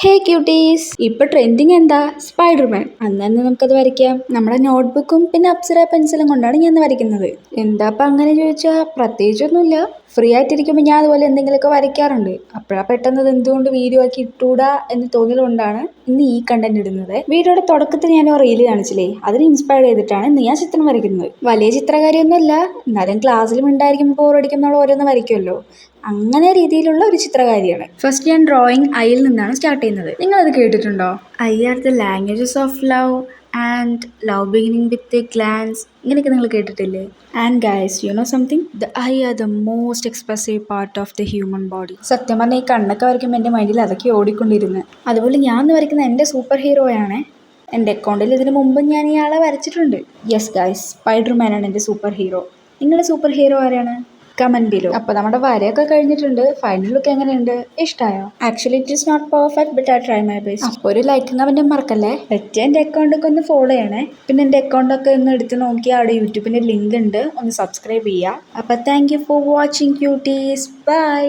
ഹേ quotes, ഇപ്പൊ trending എന്താ? Spiderman. അന്നു നമുക്കത് വരയ്ക്കാം. നമ്മുടെ നോട്ട്ബുക്കും പിന്നെ അപ്സര പെൻസിലും കൊണ്ടാണ് ഞാൻ വരയ്ക്കുന്നത്. എന്താ അങ്ങനെ ചോദിച്ചാൽ പ്രത്യേകിച്ചൊന്നുമില്ല. ഫ്രീ ആയിട്ടിരിക്കുമ്പോൾ ഞാൻ അതുപോലെ എന്തെങ്കിലുമൊക്കെ വരയ്ക്കാറുണ്ട്. അപ്പോഴാ പെട്ടെന്ന് ഇത് എന്തുകൊണ്ട് വീഡിയോ ആക്കി ഇട്ടൂടാ എന്ന് തോന്നിയതുകൊണ്ടാണ് ഇന്ന് ഈ കണ്ടന്റ് ഇടുന്നത്. വീഡിയോയുടെ തുടക്കത്തിൽ ഞാൻ റീല് കാണിച്ചില്ലേ, അതിന് ഇൻസ്പയർ ചെയ്തിട്ടാണ് ഇന്ന് ഞാൻ ചിത്രം വരയ്ക്കുന്നത്. വലിയ ചിത്രകാരിയൊന്നുമല്ല, എന്നാലും ക്ലാസ്സിലും ഉണ്ടായിരിക്കുമ്പോൾ ബോറടിക്കുമ്പോൾ ഓരോന്ന് വരയ്ക്കുമല്ലോ, അങ്ങനെ രീതിയിലുള്ള ഒരു ചിത്രകാരിയാണ്. ഫസ്റ്റ് ഞാൻ ഡ്രോയിങ് ഐയിൽ നിന്നാണ് സ്റ്റാർട്ട് ചെയ്യുന്നത്. നിങ്ങൾ അത് കേട്ടിട്ടുണ്ടോ? Eyes are the languages of love and love beginning with a glance. ഇങ്ങനെയൊക്കെ നിങ്ങൾ കേട്ടിട്ടില്ലേ? And guys, you know something, the eyes are the most expressive part of the human body. സത്യം പറഞ്ഞാൽ ഈ കണ്ണൊക്കെ വരയ്ക്കുമ്പോൾ എൻ്റെ മൈൻഡിൽ അതൊക്കെ ഓടിക്കൊണ്ടിരുന്നു. അതുപോലെ ഞാൻ വരയ്ക്കുന്ന എൻ്റെ സൂപ്പർ ഹീറോയാണ്. എൻ്റെ അക്കൗണ്ടിൽ ഇതിനു മുമ്പ് ഞാൻ ഇയാളെ വരച്ചിട്ടുണ്ട്. യെസ് ഗൈസ്, സ്പൈഡർമാനാണ് എൻ്റെ സൂപ്പർ ഹീറോ. നിങ്ങളുടെ സൂപ്പർ ഹീറോ ആരാണ്? Comment below. അപ്പൊ നമ്മുടെ വരയൊക്കെ കഴിഞ്ഞിട്ടുണ്ട്. ഫൈനൽ ലുക്ക് എങ്ങനെയുണ്ട്? ഇഷ്ടമായോ? Actually it is not perfect, but I try my best. അപ്പോൾ ഒരു ലൈക്കും കമന്റും മറക്കല്ലേ. പറ്റിയ എൻ്റെ അക്കൗണ്ടൊക്കെ ഒന്ന് ഫോളോ ചെയ്യണേ. പിന്നെ എൻ്റെ അക്കൗണ്ടൊക്കെ ഒന്ന് എടുത്ത് നോക്കിയാൽ അവിടെ യൂട്യൂബിൻ്റെ ലിങ്ക് ഉണ്ട്, ഒന്ന് സബ്സ്ക്രൈബ് ചെയ്യുക. അപ്പോൾ thank you for watching cuties. By.